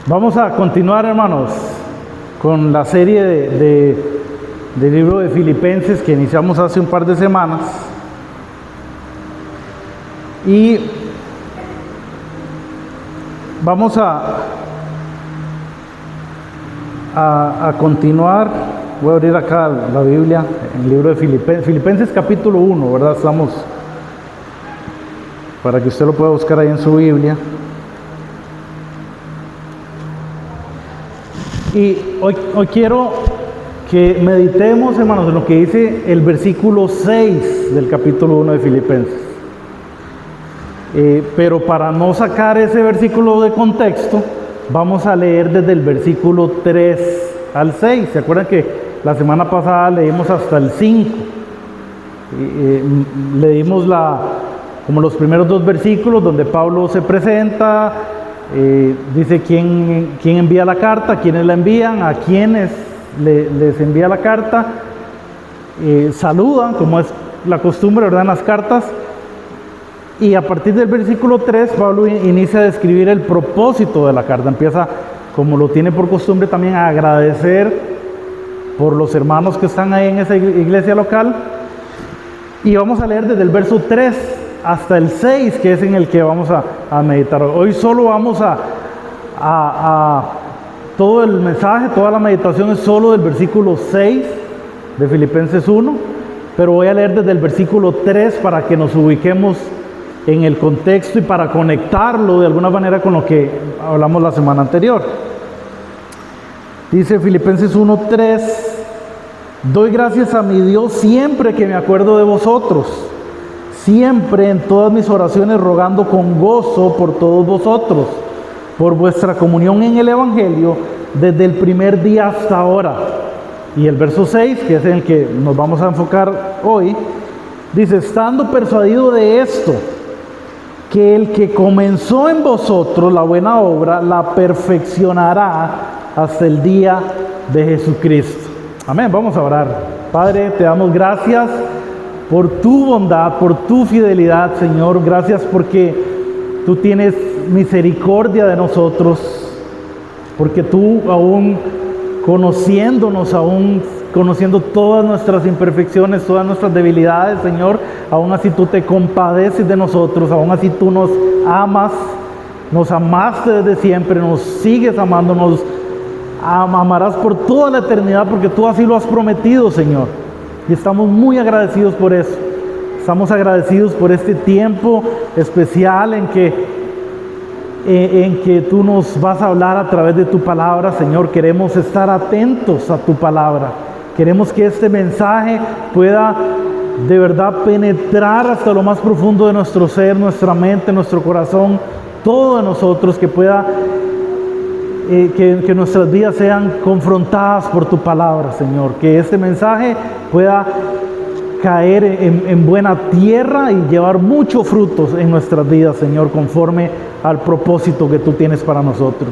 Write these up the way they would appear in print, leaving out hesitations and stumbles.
Vamos a continuar, hermanos, con la serie del libro de Filipenses que iniciamos hace un par de semanas. Y vamos a continuar. Voy a abrir acá la Biblia, en el libro de Filipenses capítulo 1, ¿verdad? Estamos, para que usted lo pueda buscar ahí en su Biblia. Y hoy quiero que meditemos, hermanos, en lo que dice el versículo 6 del capítulo 1 de Filipenses. Pero para no sacar ese versículo de contexto, vamos a leer desde el versículo 3 al 6. ¿Se acuerdan que la semana pasada leímos hasta el 5? Leímos como los primeros dos versículos donde Pablo se presenta, dice quién envía la carta, quiénes la envían, a quiénes les envía la carta, saludan, como es la costumbre, ¿verdad?, en las cartas. Y a partir del versículo 3, Pablo inicia a describir el propósito de la carta. Empieza, como lo tiene por costumbre, también a agradecer por los hermanos que están ahí en esa iglesia local. Y vamos a leer desde el verso 3 hasta el 6, que es en el que vamos a meditar. Hoy solo vamos todo el mensaje, toda la meditación es solo del versículo 6 de Filipenses 1, pero voy a leer desde el versículo 3 para que nos ubiquemos en el contexto y para conectarlo de alguna manera con lo que hablamos la semana anterior. Dice Filipenses 1:3: doy gracias a mi Dios siempre que me acuerdo de vosotros, siempre en todas mis oraciones rogando con gozo por todos vosotros, por vuestra comunión en el Evangelio desde el primer día hasta ahora. Y el verso 6, que es en el que nos vamos a enfocar hoy, dice: estando persuadido de esto, que el que comenzó en vosotros la buena obra, la perfeccionará hasta el día de Jesucristo. Amén. Vamos a orar. Padre, te damos gracias por tu bondad, por tu fidelidad, Señor. Gracias porque tú tienes misericordia de nosotros, porque tú, aún conociéndonos, aún conociendo todas nuestras imperfecciones, todas nuestras debilidades, Señor, aún así tú te compadeces de nosotros, aún así tú nos amas, nos amaste desde siempre, nos sigues amando, nos amarás por toda la eternidad, porque tú así lo has prometido, Señor. Y estamos muy agradecidos por eso. Estamos agradecidos por este tiempo especial en que tú nos vas a hablar a través de tu palabra, Señor. Queremos estar atentos a tu palabra. Queremos que este mensaje pueda de verdad penetrar hasta lo más profundo de nuestro ser, nuestra mente, nuestro corazón, todo de nosotros, que pueda que nuestras vidas sean confrontadas por tu palabra, Señor. Que este mensaje pueda caer en buena tierra y llevar muchos frutos en nuestras vidas, Señor, conforme al propósito que tú tienes para nosotros.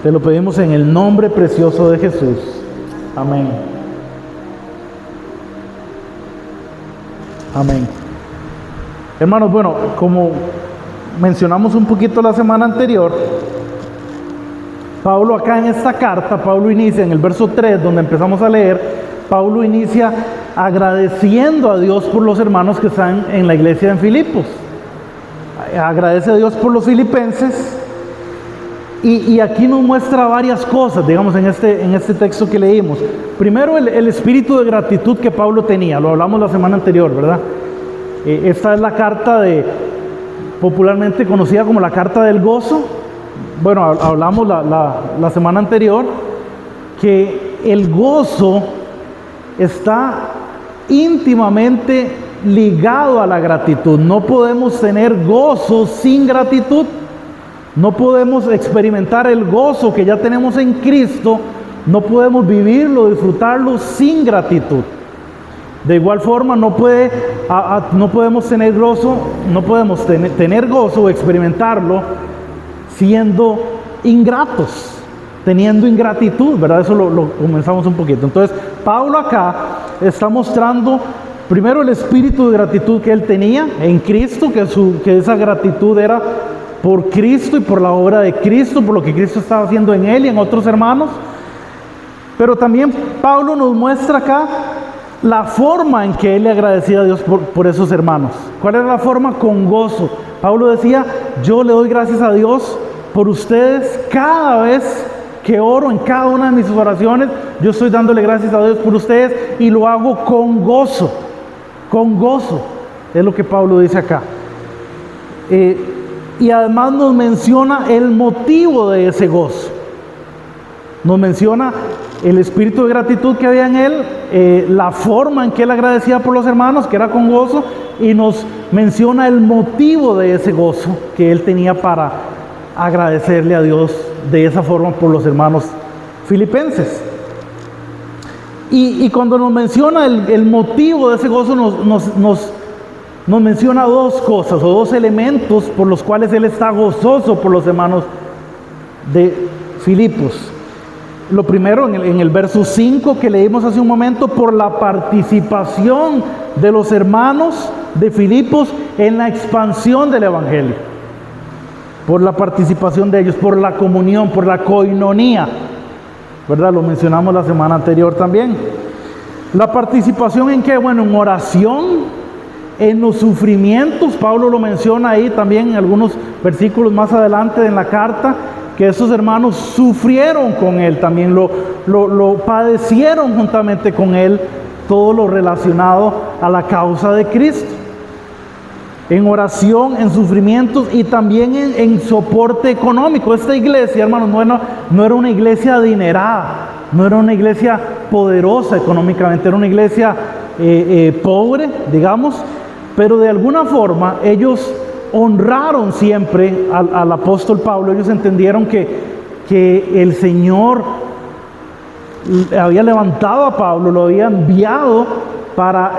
Te lo pedimos en el nombre precioso de Jesús. Amén. Amén. Hermanos, bueno, como mencionamos un poquito la semana anterior, Pablo acá en esta carta, Pablo inicia en el verso 3, donde empezamos a leer, Pablo inicia agradeciendo a Dios por los hermanos que están en la iglesia en Filipos. Agradece a Dios por los filipenses y aquí nos muestra varias cosas, digamos, en este texto que leímos. Primero, el espíritu de gratitud que Pablo tenía, lo hablamos la semana anterior, ¿verdad? Esta es la carta popularmente conocida como la carta del gozo. Bueno, hablamos la semana anterior que el gozo está íntimamente ligado a la gratitud. No podemos tener gozo sin gratitud. No podemos experimentar el gozo que ya tenemos en Cristo. No podemos vivirlo, disfrutarlo sin gratitud. De igual forma, no podemos tener gozo, tener gozo o experimentarlo siendo ingratos, teniendo ingratitud, ¿verdad? Eso lo comenzamos un poquito. Entonces, Pablo acá está mostrando primero el espíritu de gratitud que él tenía en Cristo, que esa gratitud era por Cristo y por la obra de Cristo, por lo que Cristo estaba haciendo en él y en otros hermanos. Pero también Pablo nos muestra acá la forma en que él le agradecía a Dios por esos hermanos. ¿Cuál era la forma? Con gozo. Pablo decía, yo le doy gracias a Dios por ustedes cada vez que oro, en cada una de mis oraciones, yo estoy dándole gracias a Dios por ustedes y lo hago con gozo. Con gozo, es lo que Pablo dice acá. Y además nos menciona el motivo de ese gozo. Nos menciona el espíritu de gratitud que había en él, la forma en que él agradecía por los hermanos, que era con gozo, y nos menciona el motivo de ese gozo que él tenía para agradecerle a Dios de esa forma por los hermanos filipenses. Y cuando nos menciona el motivo de ese gozo, nos menciona dos cosas o dos elementos por los cuales él está gozoso por los hermanos de Filipos. Lo primero, en el verso 5 que leímos hace un momento, por la participación de los hermanos de Filipos en la expansión del Evangelio. Por la participación de ellos, por la comunión, por la coinonía, ¿verdad? Lo mencionamos la semana anterior también. La participación en qué? Bueno, en oración, en los sufrimientos. Pablo lo menciona ahí también en algunos versículos más adelante en la carta, que esos hermanos sufrieron con él, también lo padecieron juntamente con él, todo lo relacionado a la causa de Cristo. En oración, en sufrimientos y también en soporte económico. Esta iglesia, hermanos, no era una iglesia adinerada, no era una iglesia poderosa económicamente, era una iglesia pobre, digamos, pero de alguna forma ellos honraron siempre al apóstol Pablo. Ellos entendieron que el Señor había levantado a Pablo, lo había enviado para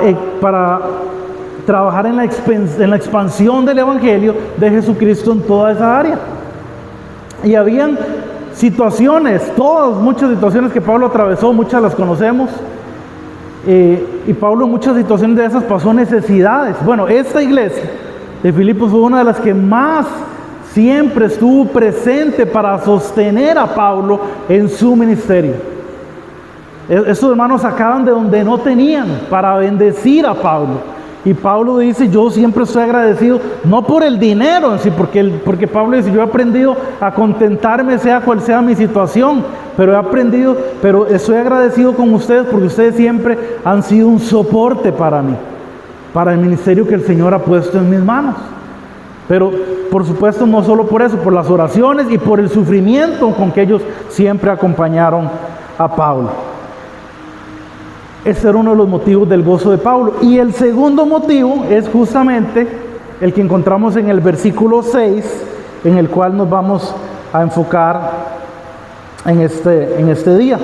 trabajar en la expansión del Evangelio de Jesucristo en toda esa área. Y habían situaciones, muchas situaciones que Pablo atravesó, muchas las conocemos. Y Pablo en muchas situaciones de esas pasó necesidades. Bueno, esta iglesia de Filipos fue una de las que más siempre estuvo presente para sostener a Pablo en su ministerio. Estos hermanos sacaban de donde no tenían para bendecir a Pablo. Y Pablo dice, yo siempre estoy agradecido, no por el dinero en sí, porque Pablo dice, yo he aprendido a contentarme sea cual sea mi situación, pero estoy agradecido con ustedes porque ustedes siempre han sido un soporte para mí, para el ministerio que el Señor ha puesto en mis manos. Pero por supuesto no solo por eso, por las oraciones y por el sufrimiento con que ellos siempre acompañaron a Pablo. Ese era uno de los motivos del gozo de Pablo. Y el segundo motivo es justamente el que encontramos en el versículo 6, en el cual nos vamos a enfocar en este día.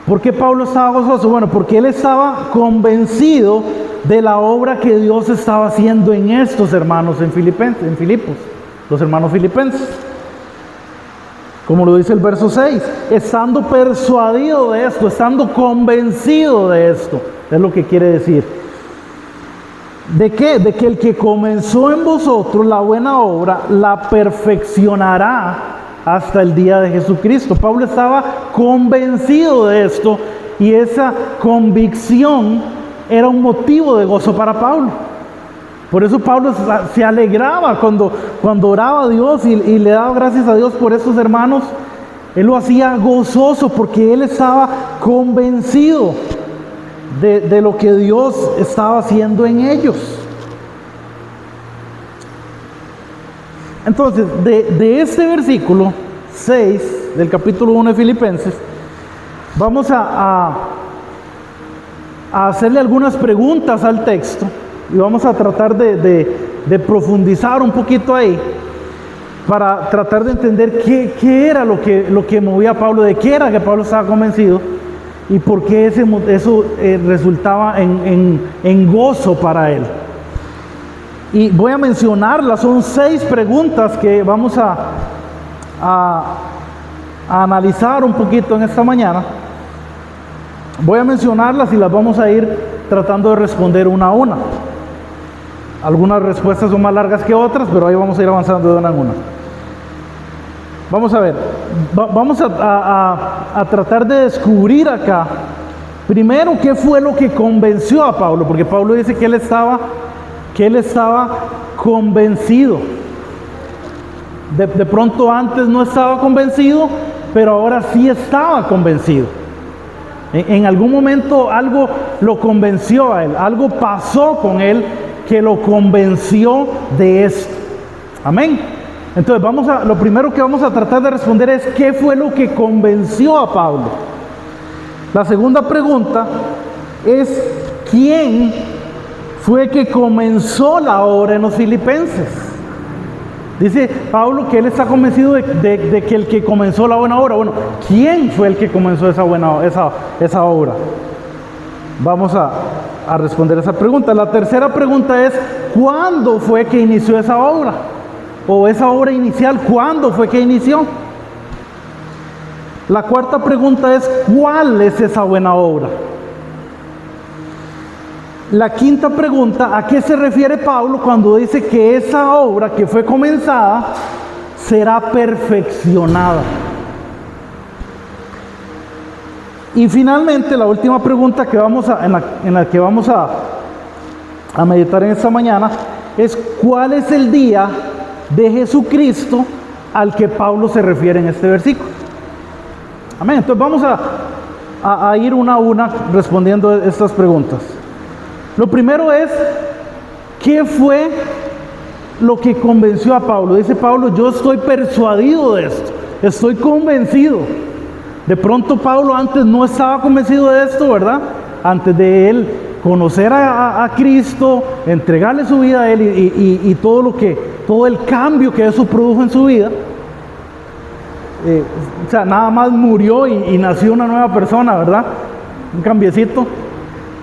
¿Por qué Pablo estaba gozoso? Bueno, porque él estaba convencido de la obra que Dios estaba haciendo en estos hermanos en Filipos, los hermanos filipenses. Como lo dice el verso 6, estando persuadido de esto, estando convencido de esto, es lo que quiere decir. ¿De qué? De que el que comenzó en vosotros la buena obra, la perfeccionará hasta el día de Jesucristo. Pablo estaba convencido de esto y esa convicción era un motivo de gozo para Pablo. Por eso Pablo se alegraba cuando oraba a Dios y le daba gracias a Dios por esos hermanos. Él lo hacía gozoso porque él estaba convencido de lo que Dios estaba haciendo en ellos. Entonces, de este versículo 6 del capítulo 1 de Filipenses, vamos a hacerle algunas preguntas al texto. Y vamos a tratar de profundizar un poquito ahí para tratar de entender qué era lo que movía a Pablo, de qué era que Pablo estaba convencido y por qué eso resultaba en gozo para él. Y voy a mencionarlas, son 6 preguntas que vamos a analizar un poquito en esta mañana. Voy a mencionarlas y las vamos a ir tratando de responder una a una. Algunas respuestas son más largas que otras, pero ahí vamos a ir avanzando de una en una. Vamos a ver, vamos a tratar de descubrir acá, primero, qué fue lo que convenció a Pablo, porque Pablo dice que él estaba convencido. De pronto antes no estaba convencido, pero ahora sí estaba convencido. En algún momento algo lo convenció a él, algo pasó con él que lo convenció de esto. Amén. Entonces lo primero que vamos a tratar de responder es ¿qué fue lo que convenció a Pablo? La segunda pregunta es ¿quién fue que comenzó la obra en los filipenses? Dice Pablo que él está convencido de que el que comenzó la buena obra. Bueno, ¿quién fue el que comenzó esa obra? Vamos a responder esa pregunta. La tercera pregunta es ¿cuándo fue que inició esa obra? O esa obra inicial, ¿cuándo fue que inició? La cuarta pregunta es ¿cuál es esa buena obra? La quinta pregunta, ¿a qué se refiere Pablo cuando dice que esa obra que fue comenzada será perfeccionada? Y finalmente, la última pregunta que en la que vamos a meditar en esta mañana es ¿cuál es el día de Jesucristo al que Pablo se refiere en este versículo? Amén. Entonces vamos a ir una a una respondiendo estas preguntas. Lo primero es, ¿qué fue lo que convenció a Pablo? Dice Pablo, yo estoy persuadido de esto, estoy convencido. De pronto Pablo antes no estaba convencido de esto, ¿verdad? Antes de él conocer a Cristo, entregarle su vida a él y todo el cambio que eso produjo en su vida. O sea, nada más murió y nació una nueva persona, ¿verdad? Un cambiecito.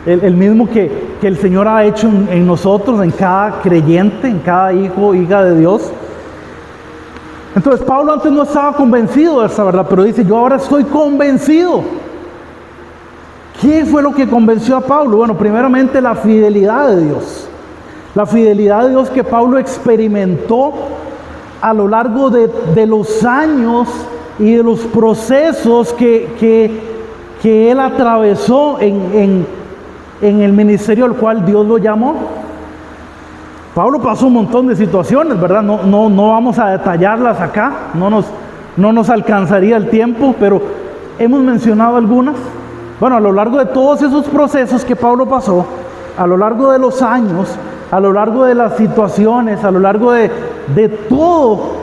El mismo que el Señor ha hecho en nosotros, en cada creyente, en cada hijo, hija de Dios. Entonces Pablo antes no estaba convencido de esa verdad, pero dice, yo ahora estoy convencido. ¿Qué fue lo que convenció a Pablo? Bueno, primeramente la fidelidad de Dios. La fidelidad de Dios que Pablo experimentó a lo largo de los años y de los procesos que él atravesó en el ministerio al cual Dios lo llamó. Pablo pasó un montón de situaciones, ¿verdad? No vamos a detallarlas acá, no nos alcanzaría el tiempo, pero hemos mencionado algunas. Bueno, a lo largo de todos esos procesos que Pablo pasó, a lo largo de los años, a lo largo de las situaciones, a lo largo de todo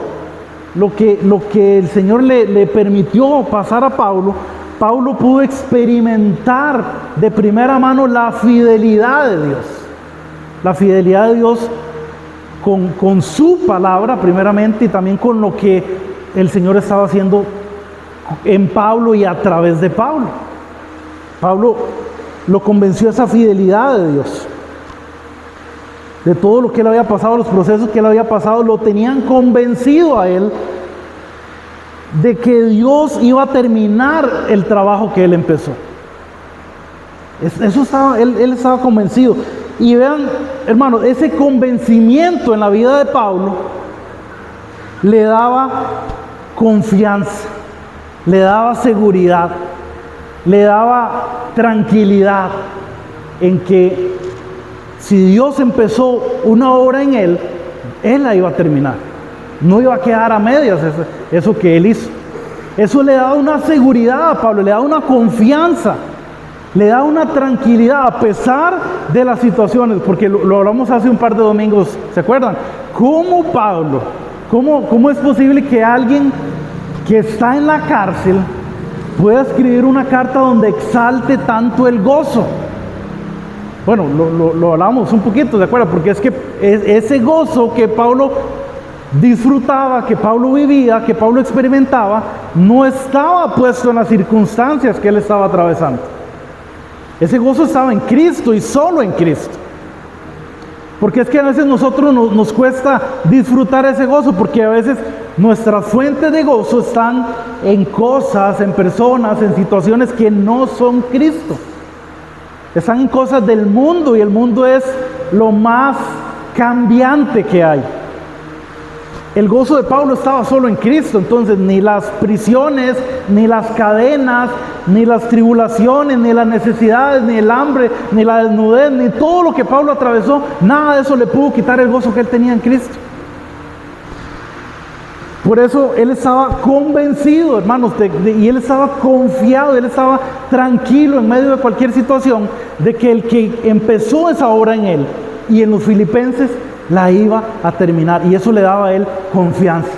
lo que el Señor le permitió pasar a Pablo, Pablo pudo experimentar de primera mano la fidelidad de Dios. La fidelidad de Dios con su palabra primeramente y también con lo que el Señor estaba haciendo en Pablo y a través de Pablo. Pablo lo convenció esa fidelidad de Dios. De todo lo que él había pasado, los procesos que él había pasado, lo tenían convencido a él de que Dios iba a terminar el trabajo que él empezó. Eso estaba, él estaba convencido. Y vean, hermanos, ese convencimiento en la vida de Pablo le daba confianza, le daba seguridad, le daba tranquilidad en que si Dios empezó una obra en él, él la iba a terminar. No iba a quedar a medias eso que él hizo. Eso le daba una seguridad a Pablo, le daba una confianza, le da una tranquilidad a pesar de las situaciones, porque lo hablamos hace un par de domingos, ¿se acuerdan? ¿Cómo Pablo, cómo es posible que alguien que está en la cárcel pueda escribir una carta donde exalte tanto el gozo? Bueno, lo hablamos un poquito, ¿de acuerdo? Porque es que ese gozo que Pablo disfrutaba, que Pablo vivía, que Pablo experimentaba, no estaba puesto en las circunstancias que él estaba atravesando. Ese gozo estaba en Cristo y solo en Cristo. Porque es que a veces nosotros nos cuesta disfrutar ese gozo, porque a veces nuestras fuentes de gozo están en cosas, en personas, en situaciones que no son Cristo. Están en cosas del mundo y el mundo es lo más cambiante que hay. El gozo de Pablo estaba solo en Cristo, entonces ni las prisiones, ni las cadenas, ni las tribulaciones, ni las necesidades, ni el hambre, ni la desnudez, ni todo lo que Pablo atravesó, nada de eso le pudo quitar el gozo que él tenía en Cristo. Por eso él estaba convencido, hermanos, y él estaba confiado, él estaba tranquilo en medio de cualquier situación, de que el que empezó esa obra en él y en los filipenses, la iba a terminar. Y eso le daba a él confianza,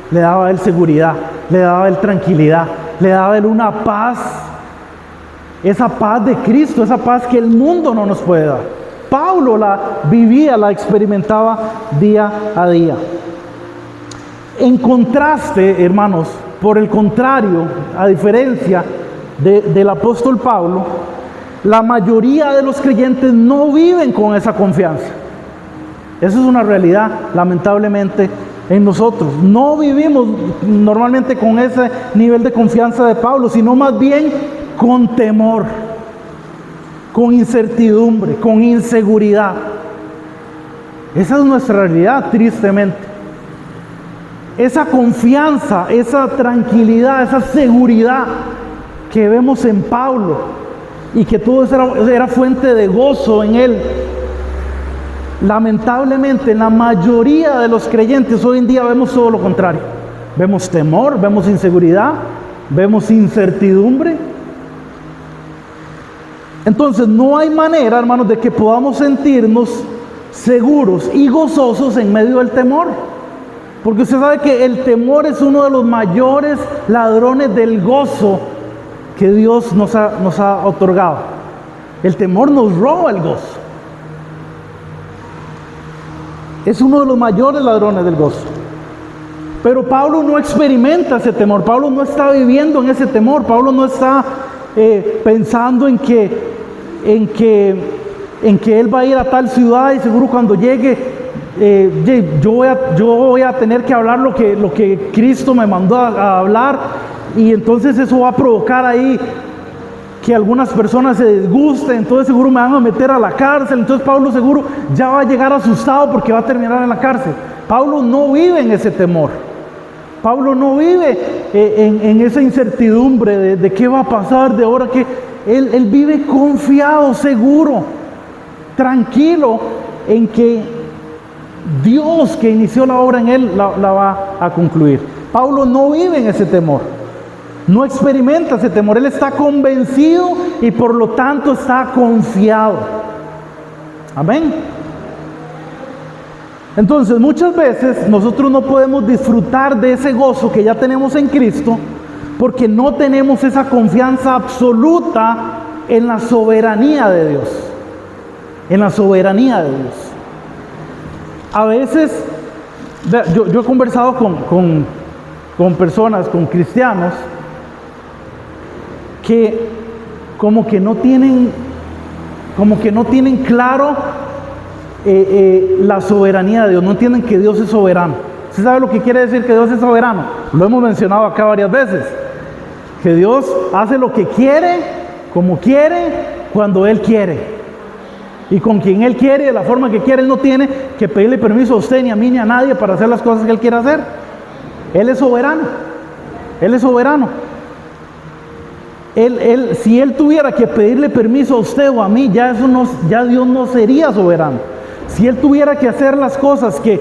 le daba a él seguridad, le daba a él tranquilidad, le daba a él una paz, esa paz de Cristo, esa paz que el mundo no nos puede dar. Pablo la vivía, la experimentaba día a día. En contraste, hermanos, por el contrario, a diferencia del apóstol Pablo, la mayoría de los creyentes no viven con esa confianza. Eso es una realidad, lamentablemente, en nosotros. No vivimos normalmente con ese nivel de confianza de Pablo, sino más bien con temor, con incertidumbre, con inseguridad. Esa es nuestra realidad, tristemente. Esa confianza, esa tranquilidad, esa seguridad que vemos en Pablo y que todo eso era fuente de gozo en él. Lamentablemente, en la mayoría de los creyentes hoy en día vemos todo lo contrario. Vemos temor, vemos inseguridad, vemos incertidumbre. Entonces, no hay manera, hermanos, de que podamos sentirnos seguros y gozosos en medio del temor. Porque usted sabe que el temor es uno de los mayores ladrones del gozo que Dios nos ha otorgado. El temor nos roba el gozo. Es uno de los mayores ladrones del gozo. Pero Pablo no experimenta ese temor. Pablo no está viviendo en ese temor. Pablo no está pensando en que él va a ir a tal ciudad y seguro cuando llegue yo voy a tener que hablar lo que Cristo me mandó a hablar, y entonces eso va a provocar ahí que algunas personas se disgusten, entonces seguro me van a meter a la cárcel. Entonces Pablo seguro ya va a llegar asustado porque va a terminar en la cárcel. Pablo no vive en ese temor. Pablo no vive en esa incertidumbre de qué va a pasar, de ahora que él vive confiado, seguro, tranquilo en que Dios que inició la obra en él la va a concluir. Pablo no vive en ese temor, no experimenta ese temor. Él está convencido y por lo tanto está confiado. Amén. Entonces, muchas veces nosotros no podemos disfrutar de ese gozo que ya tenemos en Cristo porque no tenemos esa confianza absoluta en la soberanía de Dios. En la soberanía de Dios. A veces, yo he conversado con personas, con cristianos, que como que no tienen claro la soberanía de Dios, no entienden que Dios es soberano. ¿Usted sabe lo que quiere decir que Dios es soberano? Lo hemos mencionado acá varias veces, que Dios hace lo que quiere, como quiere, cuando Él quiere. Y con quien Él quiere, de la forma que quiere. Él no tiene que pedirle permiso a usted, ni a mí, ni a nadie para hacer las cosas que Él quiere hacer. Él es soberano. Él es soberano. Si Él tuviera que pedirle permiso a usted o a mí, ya Dios no sería soberano. Si Él tuviera que hacer las cosas que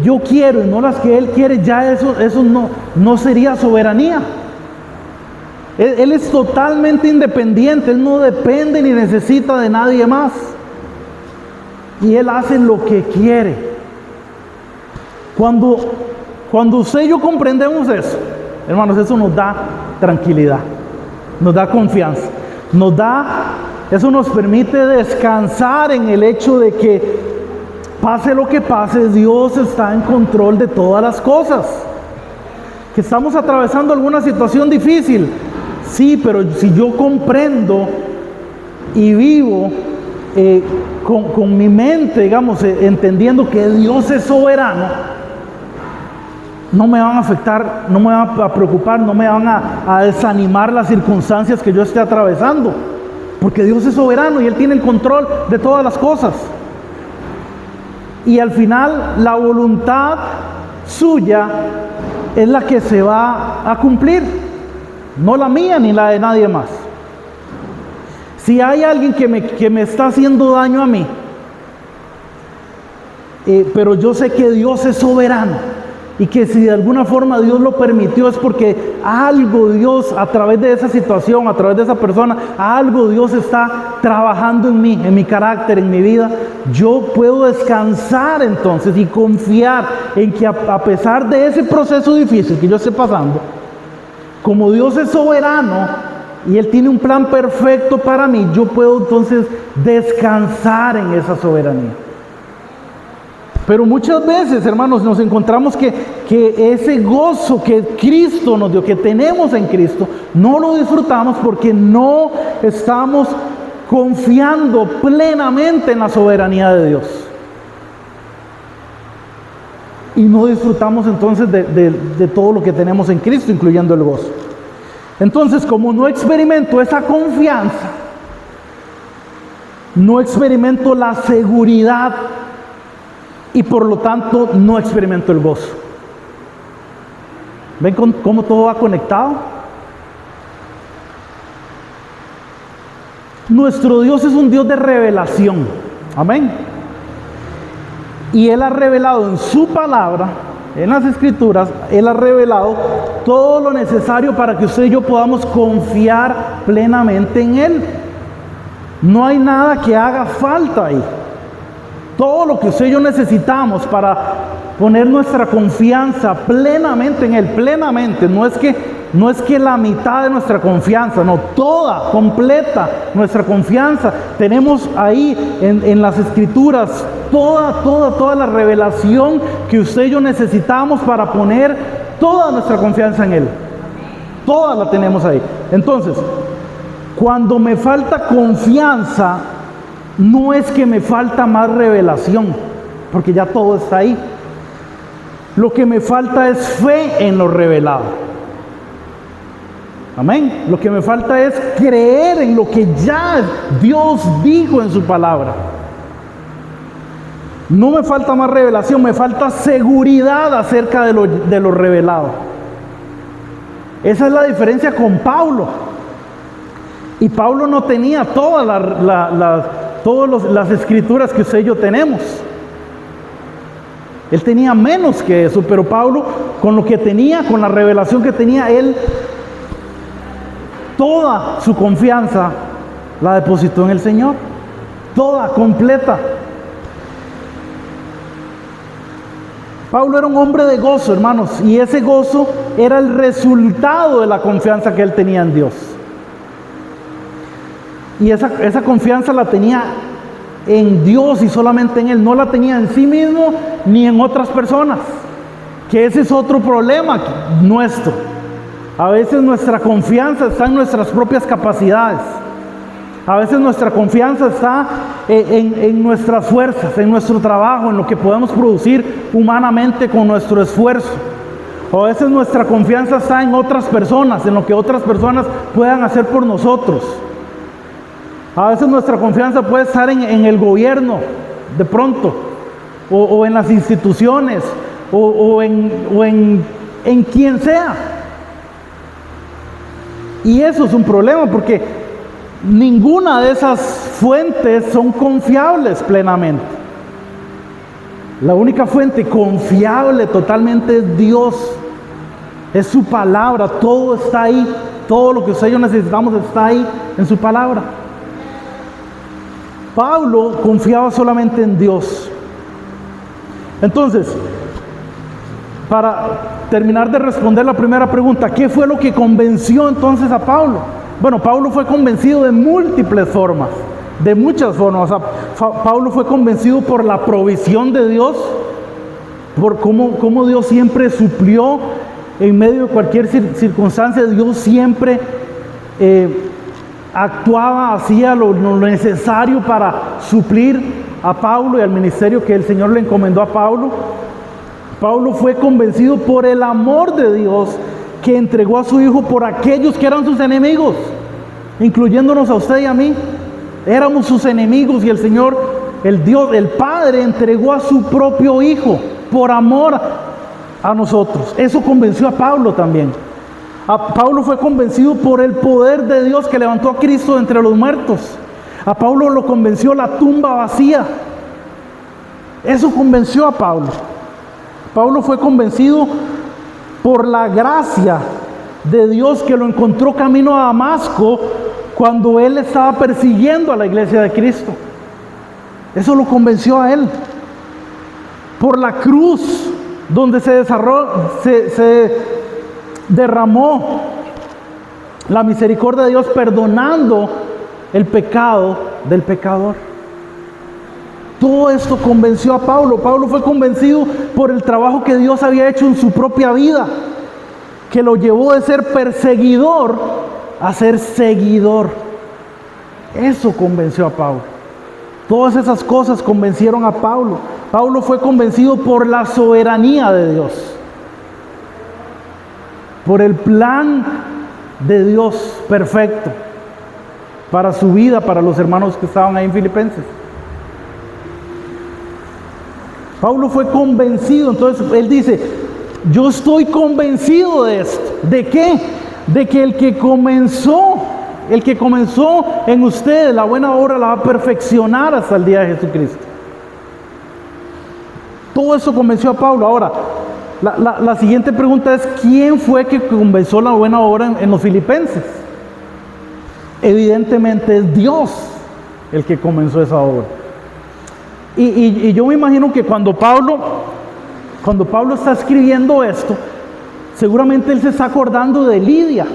yo quiero y no las que Él quiere, ya eso no sería soberanía. Él es totalmente independiente. Él no depende ni necesita de nadie más. Y Él hace lo que quiere. Cuando usted y yo comprendemos eso, hermanos, eso nos da tranquilidad, nos da confianza, eso nos permite descansar en el hecho de que pase lo que pase, Dios está en control de todas las cosas. Que estamos atravesando alguna situación difícil, sí, pero si yo comprendo y vivo con mi mente, digamos, entendiendo que Dios es soberano, no me van a afectar, no me van a preocupar, no me van a desanimar las circunstancias que yo esté atravesando, porque Dios es soberano y Él tiene el control de todas las cosas. y al final la voluntad suya es la que se va a cumplir, no la mía ni la de nadie más. Si hay alguien que me está haciendo daño a mí, pero yo sé que Dios es soberano y que si de alguna forma Dios lo permitió es porque algo Dios, a través de esa situación, a través de esa persona, algo Dios está trabajando en mí, en mi carácter, en mi vida, yo puedo descansar entonces y confiar en que a pesar de ese proceso difícil que yo esté pasando, como Dios es soberano y Él tiene un plan perfecto para mí, yo puedo entonces descansar en esa soberanía. Pero muchas veces, hermanos, nos encontramos que ese gozo que Cristo nos dio, que tenemos en Cristo, no lo disfrutamos porque no estamos confiando plenamente en la soberanía de Dios. Y no disfrutamos entonces de todo lo que tenemos en Cristo, incluyendo el gozo. Entonces, como no experimento esa confianza, no experimento la seguridad y por lo tanto no experimento el gozo. ¿Ven cómo todo va conectado? Nuestro Dios es un Dios de revelación. Amén. Y Él ha revelado en su palabra, en las Escrituras, Él ha revelado todo lo necesario para que usted y yo podamos confiar plenamente en Él. No hay nada que haga falta ahí. Todo lo que usted y yo necesitamos para poner nuestra confianza plenamente en Él, plenamente, no es que la mitad de nuestra confianza, no, toda, completa nuestra confianza, tenemos ahí en las Escrituras toda la revelación que usted y yo necesitamos para poner toda nuestra confianza en Él. Toda la tenemos ahí. Entonces, cuando me falta confianza, no es que me falta más revelación, porque ya todo está ahí. Lo que me falta es fe en lo revelado. Amén. Lo que me falta es creer en lo que ya Dios dijo en su palabra. No me falta más revelación, me falta seguridad acerca de lo revelado. Esa es la diferencia con Pablo. Y Pablo no tenía todas las escrituras que usted y yo tenemos. Él tenía menos que eso, pero Pablo, con lo que tenía, con la revelación que tenía, él toda su confianza la depositó en el Señor. Toda, completa. Pablo era un hombre de gozo, hermanos, y ese gozo era el resultado de la confianza que él tenía en Dios. Y esa confianza la tenía en Dios y solamente en Él. No la tenía en sí mismo ni en otras personas. Que ese es otro problema nuestro. A veces nuestra confianza está en nuestras propias capacidades. A veces nuestra confianza está en nuestras fuerzas, en nuestro trabajo, en lo que podemos producir humanamente con nuestro esfuerzo. O a veces nuestra confianza está en otras personas, en lo que otras personas puedan hacer por nosotros. A veces nuestra confianza puede estar en el gobierno, de pronto, o en las instituciones, o en quien sea. Y eso es un problema porque ninguna de esas fuentes son confiables plenamente. La única fuente confiable totalmente es Dios, es su palabra, todo está ahí, todo lo que usted y yo necesitamos está ahí en su palabra. Pablo confiaba solamente en Dios. Entonces, para terminar de responder la primera pregunta, ¿qué fue lo que convenció entonces a Pablo? Bueno, Pablo fue convencido de múltiples formas, de muchas formas. O sea, Pablo fue convencido por la provisión de Dios, por cómo Dios siempre suplió en medio de cualquier circunstancia. Dios siempre actuaba, hacía lo necesario para suplir a Pablo y al ministerio que el Señor le encomendó a Pablo. Pablo fue convencido por el amor de Dios que entregó a su Hijo por aquellos que eran sus enemigos, incluyéndonos a usted y a mí. Éramos sus enemigos y el Señor el Padre entregó a su propio Hijo por amor a nosotros. Eso convenció a Pablo también. Pablo fue convencido por el poder de Dios que levantó a Cristo de entre los muertos. A Pablo lo convenció la tumba vacía. Eso convenció a Pablo. Pablo fue convencido por la gracia de Dios que lo encontró camino a Damasco cuando él estaba persiguiendo a la iglesia de Cristo. Eso lo convenció a él. Por la cruz donde se derramó la misericordia de Dios perdonando el pecado del pecador. Todo esto convenció a Pablo. Pablo fue convencido por el trabajo que Dios había hecho en su propia vida, que lo llevó de ser perseguidor a ser seguidor. Eso convenció a Pablo. Todas esas cosas convencieron a Pablo. Pablo fue convencido por la soberanía de Dios, por el plan de Dios perfecto para su vida, para los hermanos que estaban ahí en Filipenses. Pablo fue convencido, entonces él dice, yo estoy convencido de esto. ¿De qué? De que el que comenzó en ustedes la buena obra la va a perfeccionar hasta el día de Jesucristo. Todo eso convenció a Pablo. Ahora, la siguiente pregunta es, ¿quién fue que comenzó la buena obra en los filipenses? Evidentemente es Dios el que comenzó esa obra. Y yo me imagino que cuando Pablo está escribiendo esto, seguramente él se está acordando de Lidia.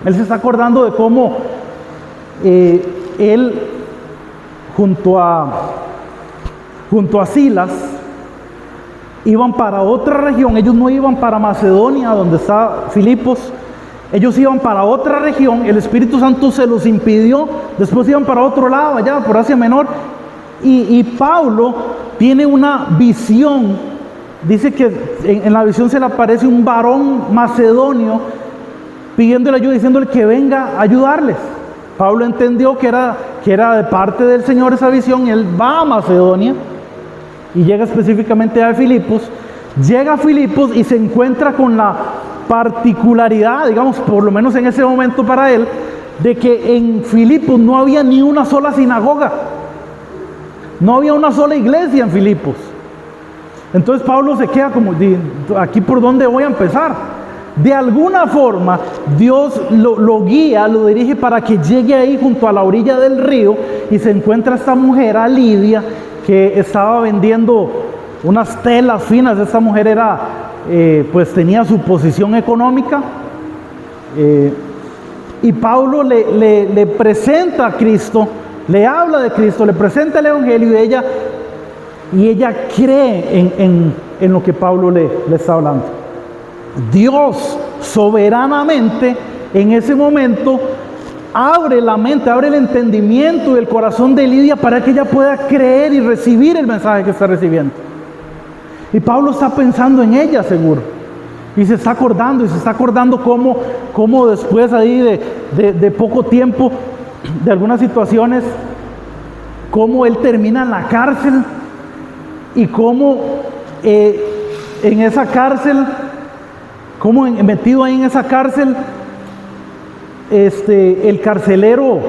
Él se está acordando de cómo él junto a Silas iban para otra región. Ellos no iban para Macedonia, donde está Filipos. Ellos iban para otra región. El Espíritu Santo se los impidió. Después iban para otro lado, allá por Asia Menor. Y Pablo tiene una visión. Dice que en la visión se le aparece un varón macedonio pidiéndole ayuda, diciéndole que venga a ayudarles. Pablo entendió que era de parte del Señor esa visión, y él va a Macedonia y llega específicamente a Filipos. Llega a Filipos y se encuentra con la particularidad, digamos, por lo menos en ese momento para él, de que en Filipos no había ni una sola sinagoga. No había una sola iglesia en Filipos. Entonces Pablo se queda como, ¿aquí por dónde voy a empezar? De alguna forma Dios lo guía, lo dirige para que llegue ahí junto a la orilla del río y se encuentra esta mujer, a Lidia, que estaba vendiendo unas telas finas. Esta mujer pues tenía su posición económica, y Pablo le presenta a Cristo, le habla de Cristo, le presenta el Evangelio, y ella cree en lo que Pablo le está hablando. Dios soberanamente en ese momento abre la mente, abre el entendimiento y el corazón de Lidia para que ella pueda creer y recibir el mensaje que está recibiendo. Y Pablo está pensando en ella, seguro, y se está acordando cómo después ahí de poco tiempo, de algunas situaciones, cómo él termina en la cárcel, y cómo en esa cárcel, cómo metido ahí en esa cárcel, el carcelero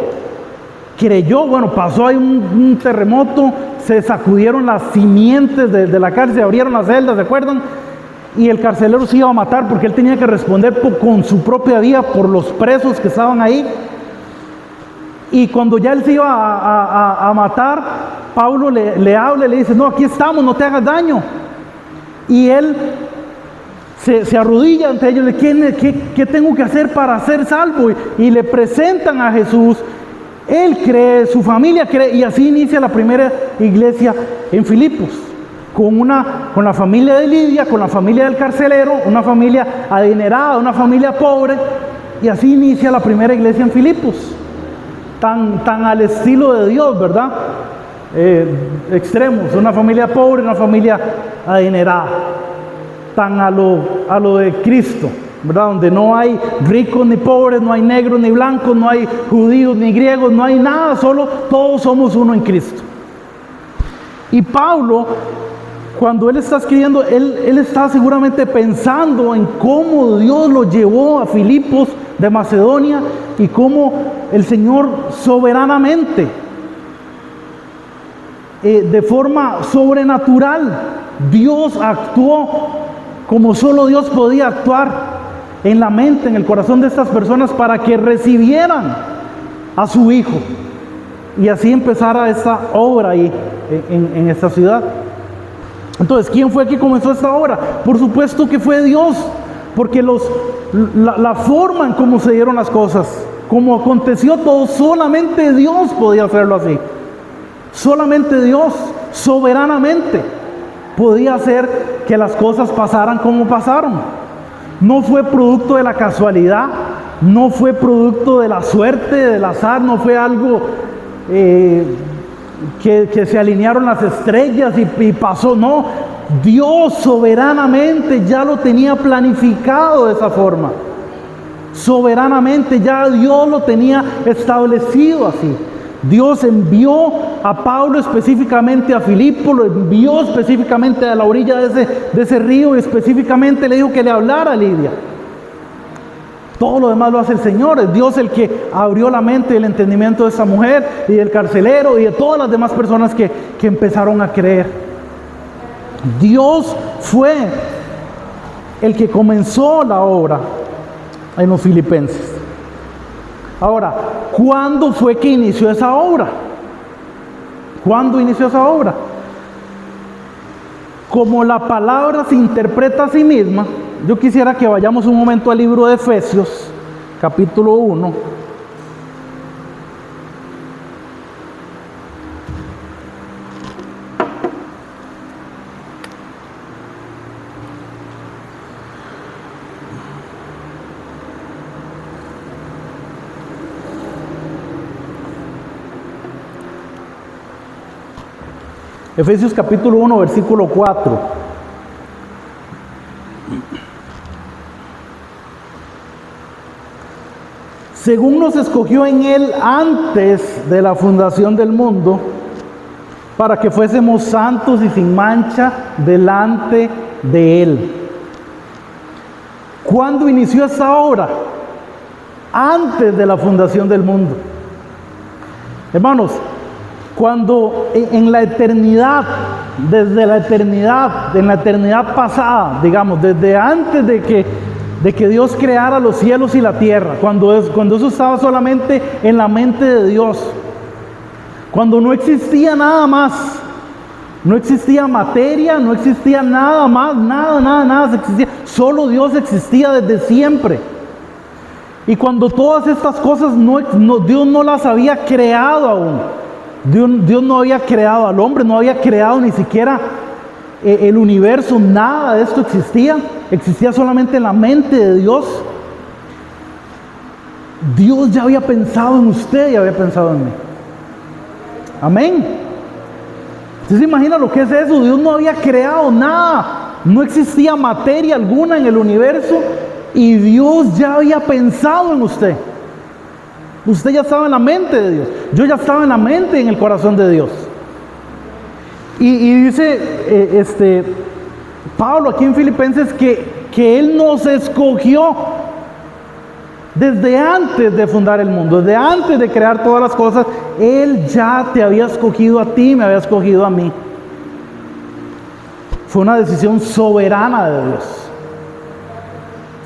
creyó, pasó ahí un terremoto, se sacudieron las simientes de la cárcel, se abrieron las celdas, ¿se acuerdan? Y el carcelero se iba a matar porque él tenía que responder con su propia vida por los presos que estaban ahí. Y cuando ya él se iba a matar, Pablo le habla y le dice, no, aquí estamos, no te hagas daño. Y él se arrodilla ante ellos, ¿qué tengo que hacer para ser salvo? Y le presentan a Jesús. Él cree, su familia cree, y así inicia la primera iglesia en Filipos, con la familia de Lidia, con la familia del carcelero, una familia adinerada, una familia pobre, y así inicia la primera iglesia en Filipos, tan al estilo de Dios, ¿verdad? Extremos, una familia pobre, una familia adinerada, tan a lo de Cristo, ¿verdad? Donde no hay ricos ni pobres, no hay negros ni blancos, no hay judíos ni griegos, no hay nada, solo todos somos uno en Cristo. Y Pablo, cuando él está escribiendo, él está seguramente pensando en cómo Dios lo llevó a Filipos de Macedonia y cómo el Señor soberanamente, de forma sobrenatural, Dios actuó como solo Dios podía actuar en la mente, en el corazón de estas personas para que recibieran a su Hijo y así empezara esta obra ahí en esta ciudad. Entonces, ¿quién fue el que comenzó esta obra? Por supuesto que fue Dios, porque la forma en cómo se dieron las cosas, como aconteció todo, solamente Dios podía hacerlo así. Solamente Dios, soberanamente, podía hacer que las cosas pasaran como pasaron. No fue producto de la casualidad, no fue producto de la suerte, del azar, no fue algo que se alinearon las estrellas y pasó, no. Dios soberanamente ya lo tenía planificado de esa forma. Soberanamente ya Dios lo tenía establecido así. Dios envió a Pablo específicamente a Filipo, lo envió específicamente a la orilla de ese río y específicamente le dijo que le hablara a Lidia. Todo lo demás lo hace el Señor. Es Dios el que abrió la mente y el entendimiento de esa mujer y del carcelero y de todas las demás personas que empezaron a creer. Dios fue el que comenzó la obra en los filipenses. Ahora, ¿cuándo fue que inició esa obra? ¿Cuándo inició esa obra? Como la palabra se interpreta a sí misma, yo quisiera que vayamos un momento al libro de Efesios, capítulo 1. Efesios capítulo 1, versículo 4. Según nos escogió en Él antes de la fundación del mundo, para que fuésemos santos y sin mancha delante de Él. ¿Cuándo inició esta obra? Antes de la fundación del mundo. Hermanos, cuando en la eternidad, desde la eternidad, en la eternidad pasada, digamos, desde antes de que Dios creara los cielos y la tierra, cuando eso estaba solamente en la mente de Dios, cuando no existía nada más, no existía materia, no existía nada más, nada existía, solo Dios existía desde siempre. Y cuando todas estas cosas Dios no las había creado aún. Dios no había creado al hombre, no había creado ni siquiera el universo, nada de esto existía solamente en la mente de Dios. Dios ya había pensado en usted y había pensado en mí. Amén. ¿Usted se imagina lo que es eso? Dios no había creado nada, no existía materia alguna en el universo y Dios ya había pensado en usted. Usted ya estaba en la mente de Dios. Yo ya estaba en la mente y en el corazón de Dios. Y dice Pablo aquí en Filipenses que Él nos escogió desde antes de fundar el mundo, desde antes de crear todas las cosas. Él ya te había escogido a ti, me había escogido a mí. Fue una decisión soberana de Dios.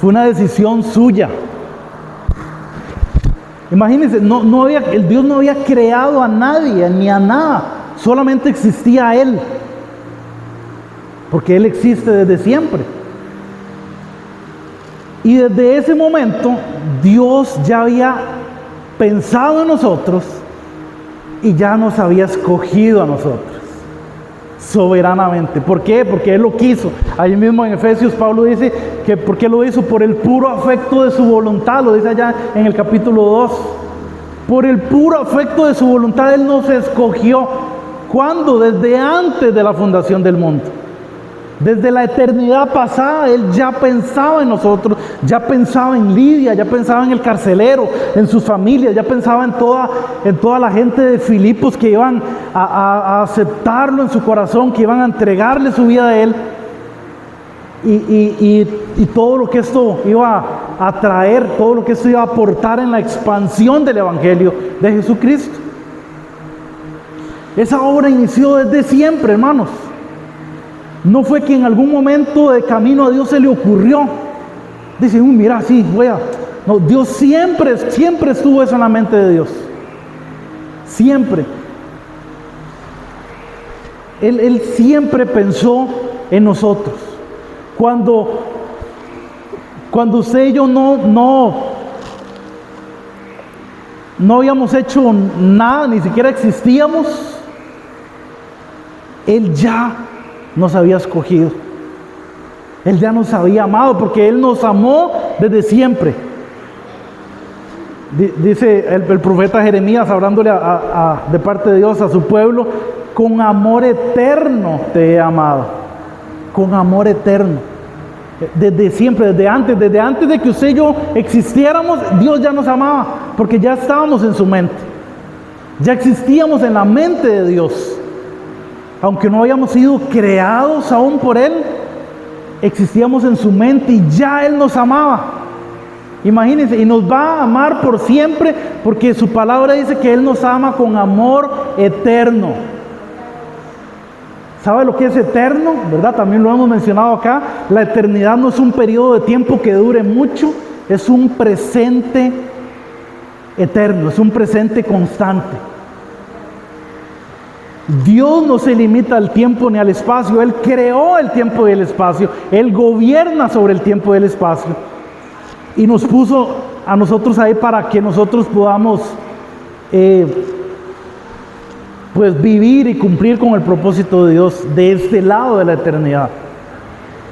Fue una decisión suya. Imagínense, Dios no había creado a nadie ni a nada, solamente existía Él, porque Él existe desde siempre. Y desde ese momento Dios ya había pensado en nosotros y ya nos había escogido a nosotros soberanamente. ¿Por qué? Porque Él lo quiso. Ahí mismo en Efesios Pablo dice que ¿por qué lo hizo? Por el puro afecto de su voluntad, lo dice allá en el capítulo 2. Por el puro afecto de su voluntad Él nos escogió. ¿Cuándo? Desde antes de la fundación del mundo. Desde la eternidad pasada, Él ya pensaba en nosotros, ya pensaba en Lidia, ya pensaba en el carcelero, en sus familias, ya pensaba en toda la gente de Filipos que iban a aceptarlo en su corazón, que iban a entregarle su vida a Él. Y todo lo que esto iba a traer, todo lo que esto iba a aportar en la expansión del Evangelio de Jesucristo. Esa obra inició desde siempre, hermanos. No fue que en algún momento de camino a Dios se le ocurrió. Dice, mira, sí, No, Dios siempre estuvo eso en la mente de Dios. Siempre. Él siempre pensó en nosotros. Cuando usted y yo no habíamos hecho nada, ni siquiera existíamos, Él ya nos había escogido. Él ya nos había amado porque Él nos amó desde siempre. Dice el profeta Jeremías, hablándole de parte de Dios a su pueblo: con amor eterno te he amado. Con amor eterno. Desde siempre, desde antes de que usted y yo existiéramos, Dios ya nos amaba, porque ya estábamos en su mente. Ya existíamos en la mente de Dios. Aunque no habíamos sido creados aún por Él, existíamos en su mente y ya Él nos amaba. Imagínense, y nos va a amar por siempre, porque su palabra dice que Él nos ama con amor eterno. ¿Sabe lo que es eterno? ¿Verdad? También lo hemos mencionado acá. La eternidad no es un periodo de tiempo que dure mucho, es un presente eterno, es un presente constante. Dios no se limita al tiempo ni al espacio. Él creó el tiempo y el espacio. Él gobierna sobre el tiempo y el espacio. Y nos puso a nosotros ahí para que nosotros podamos pues vivir y cumplir con el propósito de Dios de este lado de la eternidad.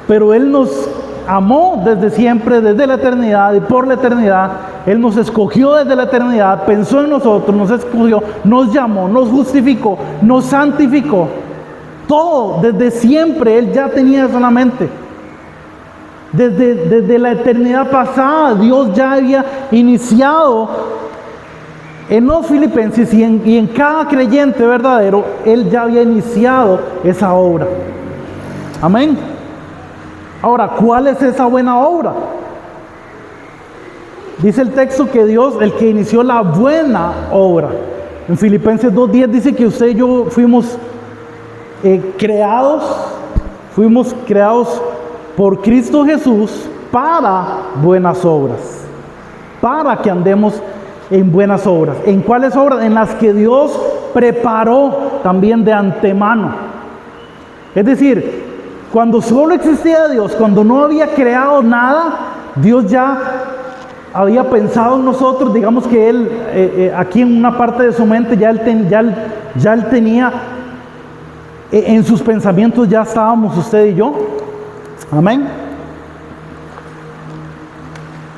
Pero Él nos amó desde siempre, desde la eternidad y por la eternidad. Él nos escogió desde la eternidad, pensó en nosotros, nos escogió, nos llamó, nos justificó, nos santificó. Todo, desde siempre, Él ya tenía eso en la mente. Desde la eternidad pasada, Dios ya había iniciado en los filipenses y en cada creyente verdadero. Él ya había iniciado esa obra. Amén. Ahora, ¿cuál es esa buena obra? Dice el texto que Dios, el que inició la buena obra. En Filipenses 2:10 dice que usted y yo fuimos creados por Cristo Jesús para buenas obras. Para que andemos en buenas obras. ¿En cuáles obras? En las que Dios preparó también de antemano. Es decir, cuando solo existía Dios, cuando no había creado nada, Dios ya había pensado en nosotros. Digamos que Él, aquí en una parte de su mente, ya él tenía, en sus pensamientos ya estábamos usted y yo. Amén.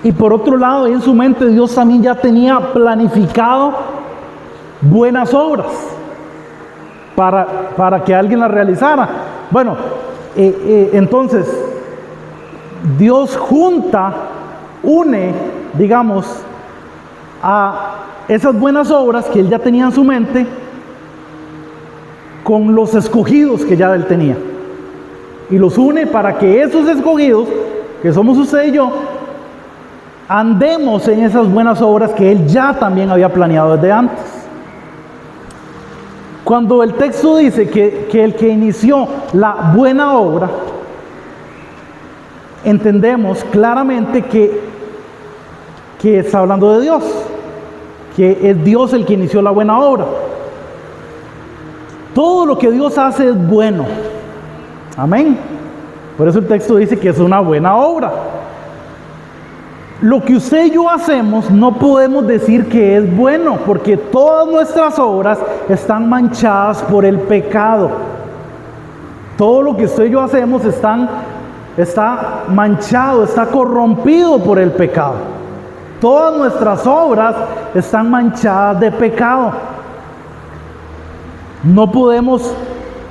Y por otro lado, en su mente Dios también ya tenía planificado buenas obras para que alguien las realizara. Bueno, entonces Dios une, digamos, a esas buenas obras que Él ya tenía en su mente con los escogidos que ya Él tenía. Y los une para que esos escogidos, que somos usted y yo, andemos en esas buenas obras que Él ya también había planeado desde antes. Cuando el texto dice que el que inició la buena obra, entendemos claramente que está hablando de Dios, que es Dios el que inició la buena obra. Todo lo que Dios hace es bueno. Amén. Por eso el texto dice que es una buena obra. Lo que usted y yo hacemos no podemos decir que es bueno, porque todas nuestras obras están manchadas por el pecado. Todo lo que usted y yo hacemos está manchado, está corrompido por el pecado. Todas nuestras obras están manchadas de pecado. No podemos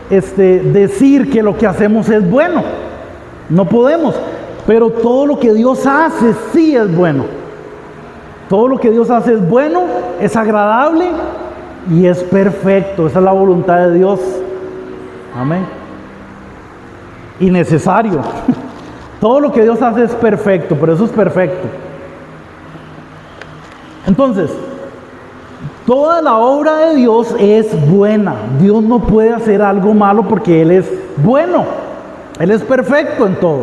decir que lo que hacemos es bueno. No podemos. Pero todo lo que Dios hace sí es bueno. Todo lo que Dios hace es bueno, es agradable y es perfecto. Esa es la voluntad de Dios. Amén. Y necesario. Todo lo que Dios hace es perfecto, por eso es perfecto. Entonces, toda la obra de Dios es buena. Dios no puede hacer algo malo porque Él es bueno. Él es perfecto en todo.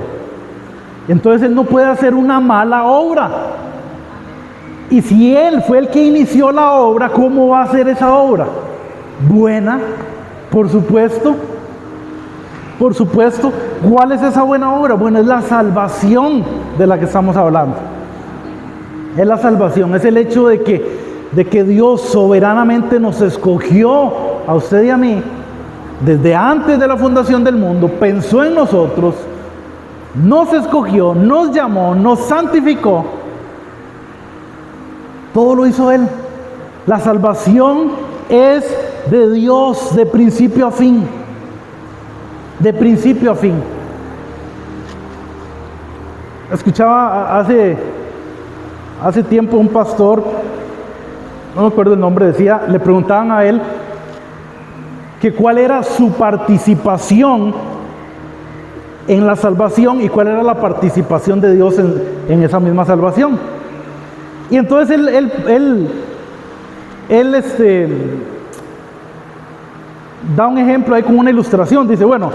Entonces Él no puede hacer una mala obra. Y si Él fue el que inició la obra, ¿cómo va a ser esa obra? Buena, por supuesto. Por supuesto. ¿Cuál es esa buena obra? Bueno, es la salvación de la que estamos hablando. Es la salvación, es el hecho de que Dios soberanamente nos escogió a usted y a mí desde antes de la fundación del mundo, pensó en nosotros, nos escogió, nos llamó, nos santificó. Todo lo hizo Él. La salvación es de Dios de principio a fin. De principio a fin. Escuchaba hace tiempo un pastor, no me acuerdo el nombre, decía, le preguntaban a él que cuál era su participación en la salvación y cuál era la participación de Dios en esa misma salvación. Y entonces él da un ejemplo ahí con una ilustración. Dice, bueno,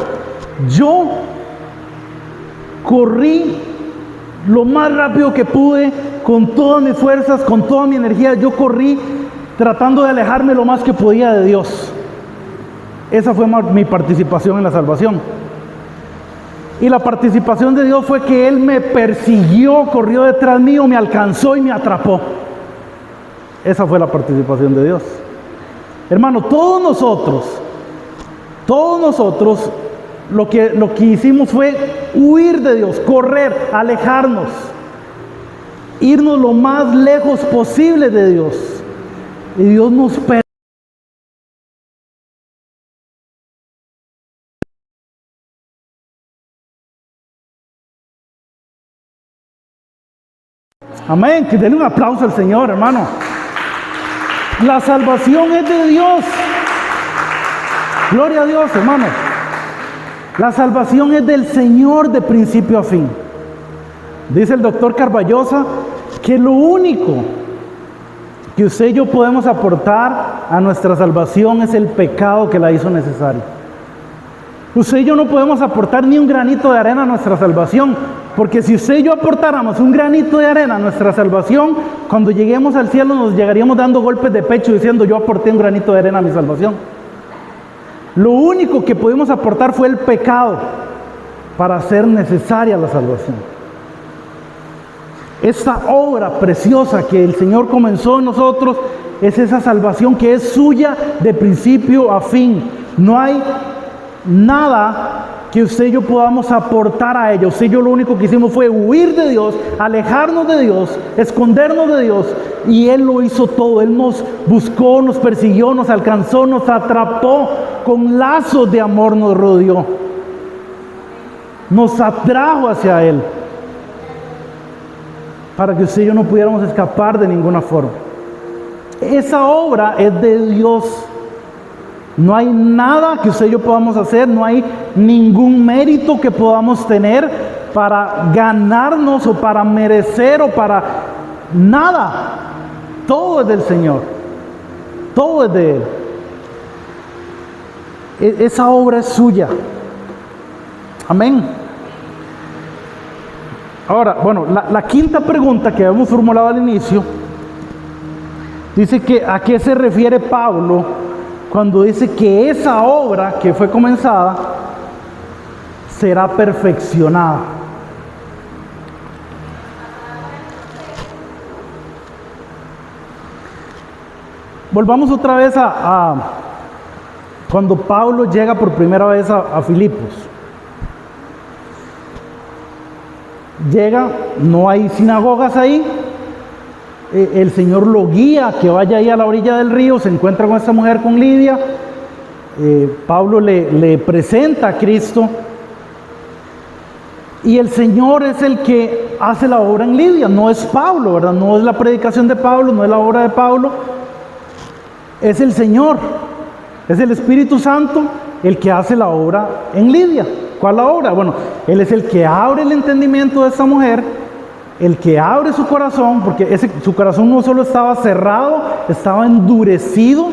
yo corrí lo más rápido que pude, con todas mis fuerzas, con toda mi energía, yo corrí tratando de alejarme lo más que podía de Dios. Esa fue mi participación en la salvación. Y la participación de Dios fue que Él me persiguió, corrió detrás mío, me alcanzó y me atrapó. Esa fue la participación de Dios. Hermano, todos nosotros lo que hicimos fue huir de Dios, correr, alejarnos, irnos lo más lejos posible de Dios. Y Dios nos permite. Amén, que denle un aplauso al Señor, hermano. La salvación es de Dios. Gloria a Dios, hermano. La salvación es del Señor de principio a fin. Dice el doctor Carballosa que lo único que usted y yo podemos aportar a nuestra salvación es el pecado que la hizo necesaria. Usted y yo no podemos aportar ni un granito de arena a nuestra salvación, porque si usted y yo aportáramos un granito de arena a nuestra salvación, cuando lleguemos al cielo nos llegaríamos dando golpes de pecho diciendo, yo aporté un granito de arena a mi salvación. Lo único que pudimos aportar fue el pecado para hacer necesaria la salvación. Esta obra preciosa que el Señor comenzó en nosotros es esa salvación que es suya de principio a fin. No hay nada que usted y yo podamos aportar a ella. Usted y yo lo único que hicimos fue huir de Dios, alejarnos de Dios, escondernos de Dios, y Él lo hizo todo. Él nos buscó, nos persiguió, nos alcanzó, nos atrapó, con lazos de amor nos rodeó, nos atrajo hacia Él, para que usted y yo no pudiéramos escapar de ninguna forma. Esa obra es de Dios. No hay nada que usted y yo podamos hacer, no hay ningún mérito que podamos tener para ganarnos o para merecer o para nada. Todo es del Señor, todo es de Él. Esa obra es suya. Amén. Ahora, bueno, la quinta pregunta que habíamos formulado al inicio dice que ¿a qué se refiere Pablo cuando dice que esa obra que fue comenzada será perfeccionada? Volvamos otra vez a cuando Pablo llega por primera vez a Filipos. Llega, no hay sinagogas ahí. El Señor lo guía que vaya ahí a la orilla del río, se encuentra con esta mujer, con Lidia. Pablo le presenta a Cristo, y el Señor es el que hace la obra en Lidia, no es Pablo, ¿verdad? No es la predicación de Pablo, no es la obra de Pablo, es el Señor, es el Espíritu Santo el que hace la obra en Lidia. ¿Cuál es la obra? Bueno, Él es el que abre el entendimiento de esta mujer, el que abre su corazón, porque su corazón no solo estaba cerrado, estaba endurecido,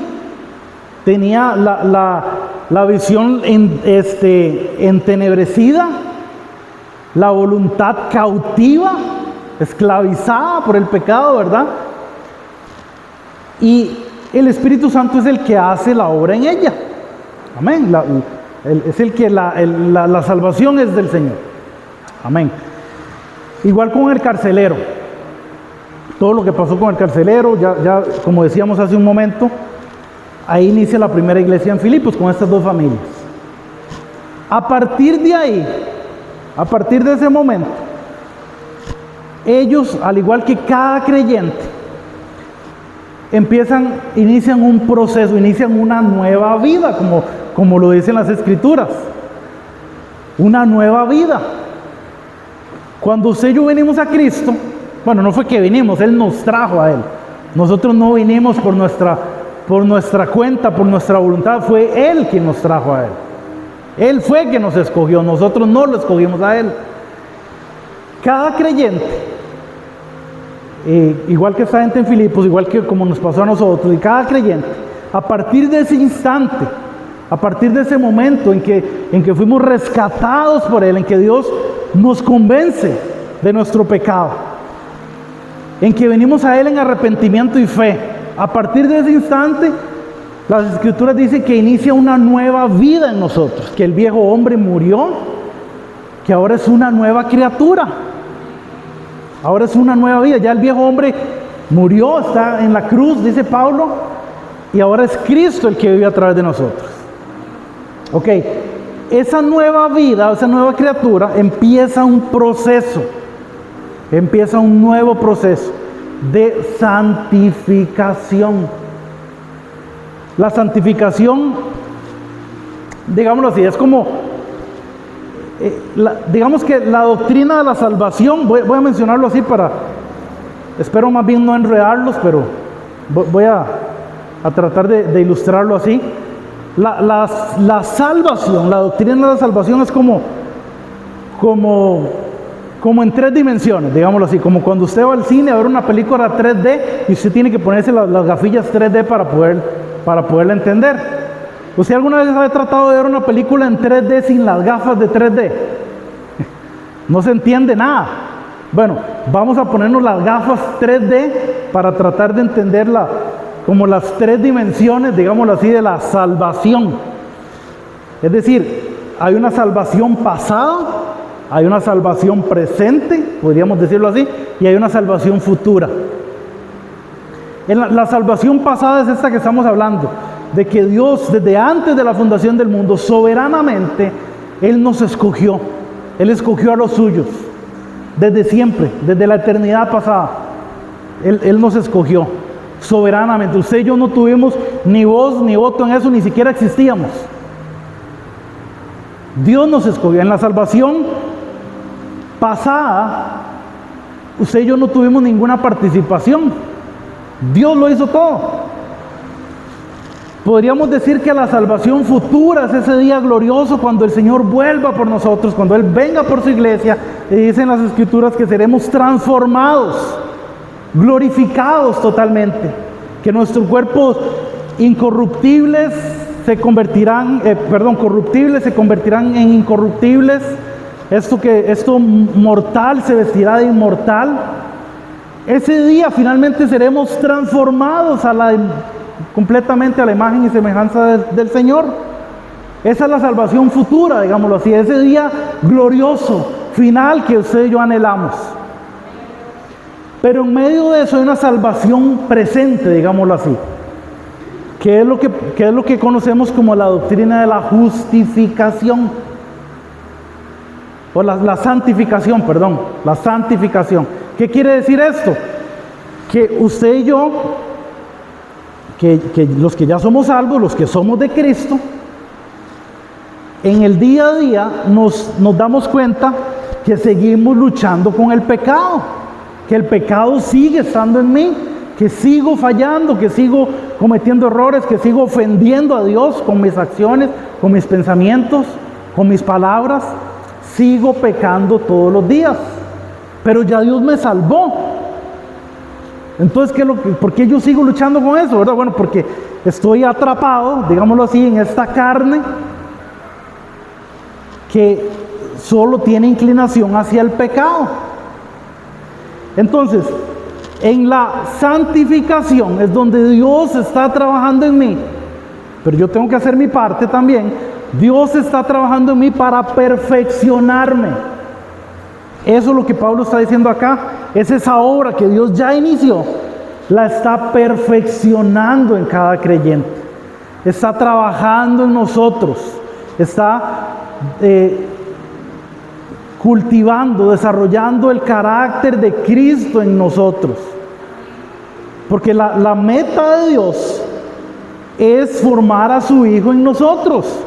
tenía la visión entenebrecida, la voluntad cautiva, esclavizada por el pecado, ¿verdad? Y el Espíritu Santo es el que hace la obra en ella. Amén. Es el que la salvación es del Señor. Amén. Igual con el carcelero. Todo lo que pasó con el carcelero, ya como decíamos hace un momento, ahí inicia la primera iglesia en Filipos con estas dos familias. A partir de ahí, a partir de ese momento, ellos, al igual que cada creyente, inician un proceso, inician una nueva vida, como lo dicen las Escrituras. Una nueva vida. Cuando usted y yo venimos a Cristo, bueno, no fue que vinimos, Él nos trajo a Él. Nosotros no vinimos por nuestra cuenta, por nuestra voluntad, fue Él quien nos trajo a Él. Él fue quien nos escogió, nosotros no lo escogimos a Él. Cada creyente, igual que esta gente en Filipos, igual que como nos pasó a nosotros, y cada creyente, a partir de ese instante, a partir de ese momento en que fuimos rescatados por Él, en que Dios nos convence de nuestro pecado, en que venimos a Él en arrepentimiento y fe, a partir de ese instante, las Escrituras dicen que inicia una nueva vida en nosotros, que el viejo hombre murió, que ahora es una nueva criatura, ahora es una nueva vida. Ya el viejo hombre murió, está en la cruz, dice Pablo, y ahora es Cristo el que vive a través de nosotros. Ok, esa nueva vida, esa nueva criatura empieza un proceso, empieza un nuevo proceso de santificación. La santificación, digámoslo así, es como, digamos que la doctrina de la salvación, voy a mencionarlo así espero más bien no enredarlos, pero voy a tratar de ilustrarlo así. La salvación, la doctrina de la salvación es como en tres dimensiones, digámoslo así, como cuando usted va al cine a ver una película 3D y usted tiene que ponerse las gafillas 3D para poderla entender. ¿Usted alguna vez ha tratado de ver una película en 3D sin las gafas de 3D? No se entiende nada. Bueno, vamos a ponernos las gafas 3D para tratar de entender como las tres dimensiones, digámoslo así, de la salvación. Es decir, hay una salvación pasada, hay una salvación presente, podríamos decirlo así, y hay una salvación futura. La salvación pasada es esta que estamos hablando, de que Dios desde antes de la fundación del mundo, soberanamente, Él nos escogió. Él escogió a los suyos, desde siempre, desde la eternidad pasada. Él nos escogió soberanamente. Usted y yo no tuvimos ni voz ni voto en eso, ni siquiera existíamos. Dios nos escogió. En la salvación pasada, usted y yo no tuvimos ninguna participación. Dios lo hizo todo. Podríamos decir que la salvación futura es ese día glorioso cuando el Señor vuelva por nosotros, cuando Él venga por su iglesia, y dicen las Escrituras que seremos transformados, glorificados totalmente, que nuestros cuerpos incorruptibles corruptibles se convertirán en incorruptibles, esto mortal se vestirá de inmortal. Ese día finalmente seremos transformados completamente a la imagen y semejanza del Señor. Esa es la salvación futura, digámoslo así, ese día glorioso, final que usted y yo anhelamos. Pero en medio de eso hay una salvación presente, digámoslo así, que es lo que conocemos como la doctrina de la justificación, o la santificación, perdón, la santificación. ¿Qué quiere decir esto? Que usted y yo, que los que ya somos salvos, los que somos de Cristo, en el día a día nos damos cuenta que seguimos luchando con el pecado, que el pecado sigue estando en mí, que sigo fallando, que sigo cometiendo errores, que sigo ofendiendo a Dios con mis acciones, con mis pensamientos, con mis palabras. Sigo pecando todos los días, pero ya Dios me salvó. Entonces, ¿por qué yo sigo luchando con eso, verdad? Bueno, porque estoy atrapado, digámoslo así, en esta carne que solo tiene inclinación hacia el pecado. Entonces, en la santificación es donde Dios está trabajando en mí, pero yo tengo que hacer mi parte también. Dios está trabajando en mí para perfeccionarme. Eso es lo que Pablo está diciendo acá. Es esa obra que Dios ya inició, la está perfeccionando en cada creyente. Está trabajando en nosotros. Está cultivando, desarrollando el carácter de Cristo en nosotros. Porque la meta de Dios es formar a su Hijo en nosotros.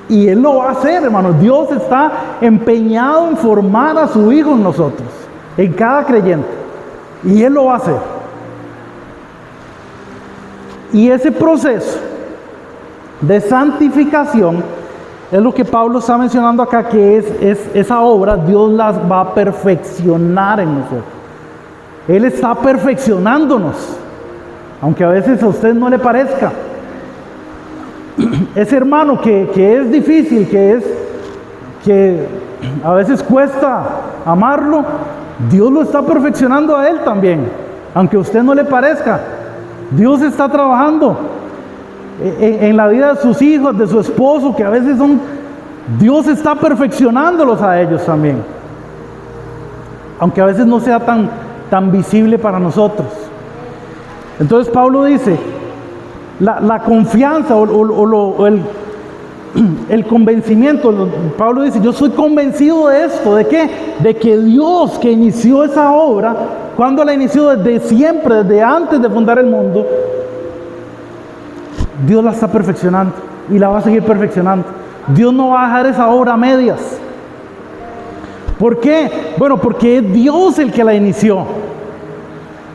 Y Él lo va a hacer, hermanos. Dios está empeñado en formar a su Hijo en nosotros, en cada creyente. Y Él lo va a hacer. Y ese proceso de santificación es lo que Pablo está mencionando acá, que es esa obra, Dios las va a perfeccionar en nosotros. Él está perfeccionándonos, aunque a veces a usted no le parezca. Ese hermano que es difícil, que a veces cuesta amarlo, Dios lo está perfeccionando a él también, aunque a usted no le parezca. Dios está trabajando en la vida de sus hijos, de su esposo, que a veces Dios está perfeccionándolos a ellos también, aunque a veces no sea tan visible para nosotros. Entonces Pablo dice, la confianza o el convencimiento, Pablo dice, yo soy convencido de esto. ¿De qué? De que Dios, que inició esa obra, ¿cuándo la inició? Desde siempre, desde antes de fundar el mundo. Dios la está perfeccionando y la va a seguir perfeccionando. Dios no va a dejar esa obra a medias. ¿Por qué? Bueno, porque es Dios el que la inició.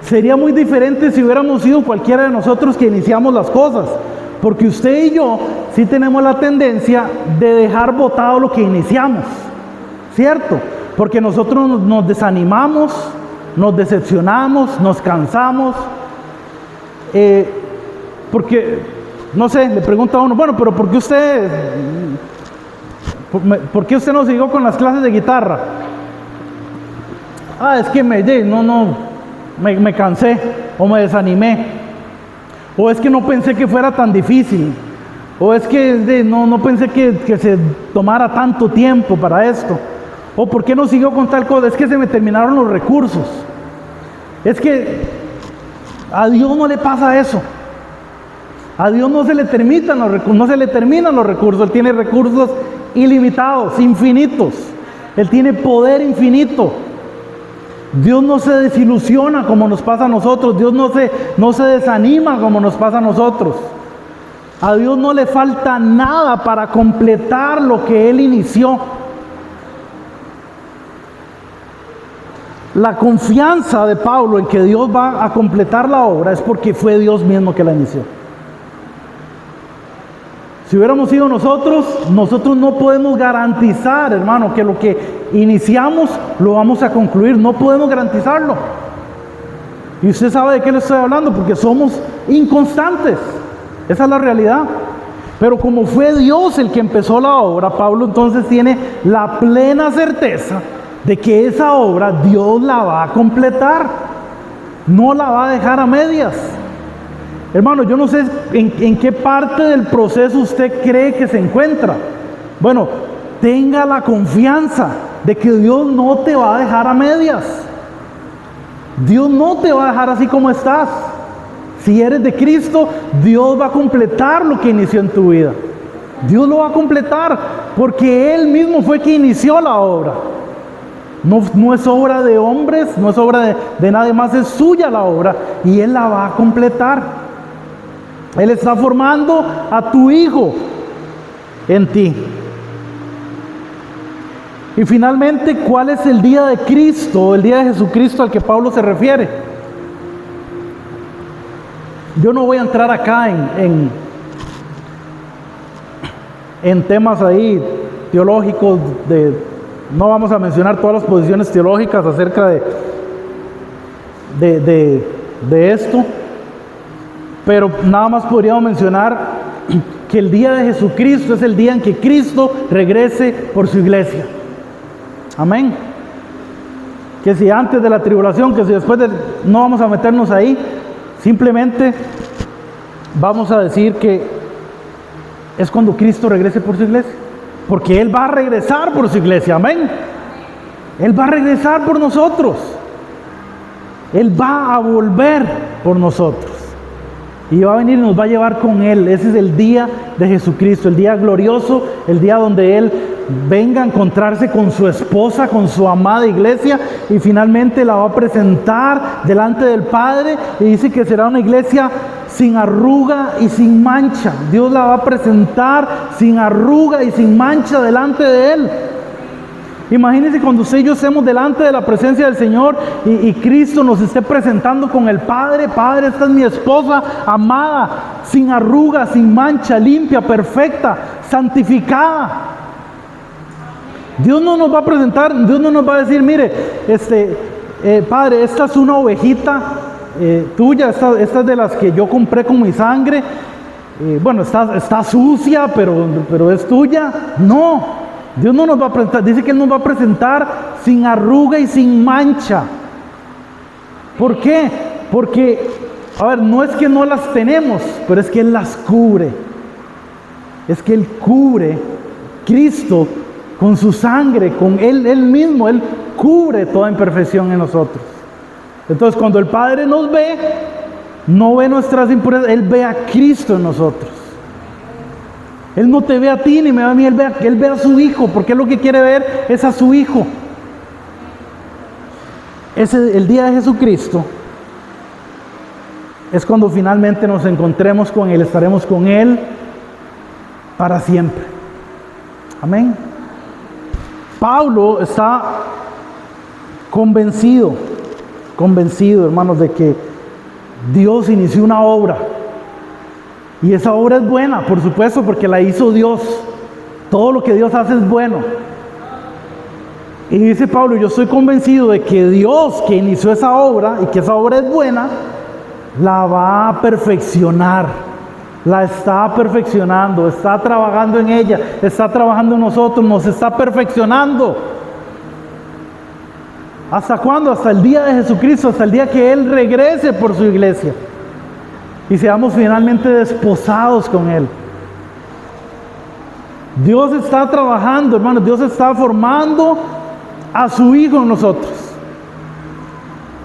Sería muy diferente si hubiéramos sido cualquiera de nosotros que iniciamos las cosas, porque usted y yo sí tenemos la tendencia de dejar botado lo que iniciamos, ¿cierto? Porque nosotros nos desanimamos, nos decepcionamos, nos cansamos, porque, no sé, le pregunta a uno, bueno, pero ¿por qué usted no siguió con las clases de guitarra? Es que me cansé, o me desanimé, o es que no pensé que fuera tan difícil, o es que no pensé que se tomara tanto tiempo para esto, o por qué no siguió con tal cosa, es que se me terminaron los recursos. Es que a Dios no le pasa eso. A Dios no se le terminan los recursos. Él tiene recursos ilimitados, infinitos. Él tiene poder infinito. Dios no se desilusiona como nos pasa a nosotros. Dios no se desanima como nos pasa a nosotros. A Dios no le falta nada para completar lo que Él inició. La confianza de Pablo en que Dios va a completar la obra es porque fue Dios mismo que la inició. Si hubiéramos sido nosotros no podemos garantizar, hermano, que lo que iniciamos lo vamos a concluir. No podemos garantizarlo. Y usted sabe de qué le estoy hablando, porque somos inconstantes. Esa es la realidad. Pero como fue Dios el que empezó la obra, Pablo entonces tiene la plena certeza de que esa obra Dios la va a completar. No la va a dejar a medias. Hermano, yo no sé en qué parte del proceso usted cree que se encuentra. Bueno, tenga la confianza de que Dios no te va a dejar a medias. Dios no te va a dejar así como estás. Si eres de Cristo, Dios va a completar lo que inició en tu vida. Dios lo va a completar porque Él mismo fue quien inició la obra. No es obra de hombres, no es obra de nadie más, es suya la obra y Él la va a completar. Él está formando a tu hijo en ti. Y finalmente, ¿cuál es el día de Cristo, el día de Jesucristo al que Pablo se refiere? Yo no voy a entrar acá en temas ahí teológicos, no vamos a mencionar todas las posiciones teológicas acerca de esto, pero nada más podríamos mencionar que el día de Jesucristo es el día en que Cristo regrese por su iglesia. Amén. Que si antes de la tribulación, que si después no vamos a meternos ahí, simplemente vamos a decir que es cuando Cristo regrese por su iglesia, porque Él va a regresar por su iglesia. Amén. Él va a regresar por nosotros. Él va a volver por nosotros. Y va a venir y nos va a llevar con Él. Ese es el día de Jesucristo, el día glorioso, el día donde Él venga a encontrarse con su esposa, con su amada iglesia, y finalmente la va a presentar delante del Padre, y dice que será una iglesia sin arruga y sin mancha. Dios la va a presentar sin arruga y sin mancha delante de Él. Imagínense cuando usted y yo estemos delante de la presencia del Señor y Cristo nos esté presentando con el Padre. Padre, esta es mi esposa amada, sin arruga, sin mancha, limpia, perfecta, santificada. Dios no nos va a presentar, Dios no nos va a decir, mire, Padre, esta es una ovejita tuya, esta es de las que yo compré con mi sangre. Bueno, está sucia, pero es tuya. No. Dios no nos va a presentar, dice que Él nos va a presentar sin arruga y sin mancha. ¿Por qué? Porque, a ver, no es que no las tenemos, pero es que Él las cubre. Es que Él cubre, Cristo, con su sangre, con Él mismo, Él cubre toda imperfección en nosotros. Entonces, cuando el Padre nos ve, no ve nuestras impurezas, Él ve a Cristo en nosotros. Él no te ve a ti ni me ve a mí, Él ve a su Hijo, porque Él lo que quiere ver es a su Hijo. El día de Jesucristo es cuando finalmente nos encontremos con Él, estaremos con Él para siempre. Amén. Pablo está convencido, hermanos, de que Dios inició una obra. Y esa obra es buena, por supuesto, porque la hizo Dios. Todo lo que Dios hace es bueno. Y dice Pablo, yo estoy convencido de que Dios, que inició esa obra, y que esa obra es buena, la va a perfeccionar. La está perfeccionando, está trabajando en ella, está trabajando en nosotros, nos está perfeccionando. ¿Hasta cuándo? Hasta el día de Jesucristo, hasta el día que Él regrese por su iglesia. Y seamos finalmente desposados con Él. Dios está trabajando, hermanos. Dios está formando a su Hijo en nosotros.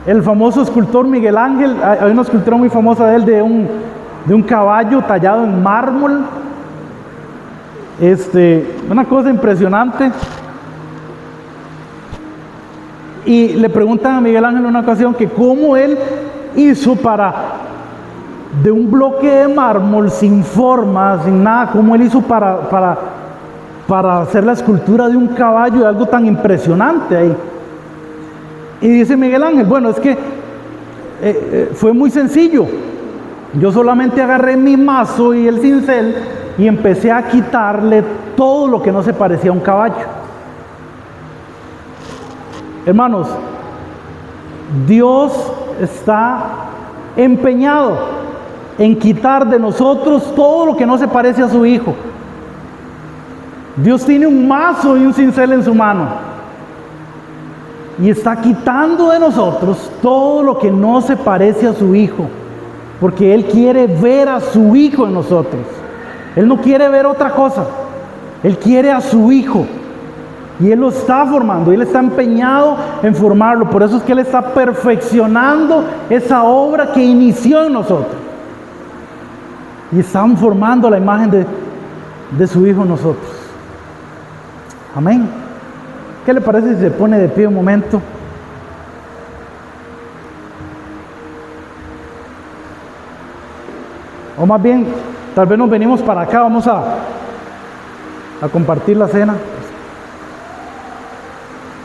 El famoso escultor Miguel Ángel, hay una escultura muy famosa de él, de un caballo tallado en mármol. Una cosa impresionante. Y le preguntan a Miguel Ángel en una ocasión que cómo él hizo de un bloque de mármol sin forma, sin nada, cómo él hizo para hacer la escultura de un caballo, de algo tan impresionante ahí. Y dice Miguel Ángel, bueno, es que fue muy sencillo. Yo solamente agarré mi mazo y el cincel y empecé a quitarle todo lo que no se parecía a un caballo. Hermanos, Dios está empeñado en quitar de nosotros todo lo que no se parece a su Hijo. Dios tiene un mazo y un cincel en su mano y está quitando de nosotros todo lo que no se parece a su Hijo, porque Él quiere ver a su Hijo en nosotros. Él no quiere ver otra cosa, Él quiere a su Hijo. Y Él lo está formando, Él está empeñado en formarlo. Por eso es que Él está perfeccionando esa obra que inició en nosotros. Y están formando la imagen de su Hijo en nosotros. Amén. ¿Qué le parece si se pone de pie un momento? O más bien, tal vez nos venimos para acá, vamos a a compartir la cena.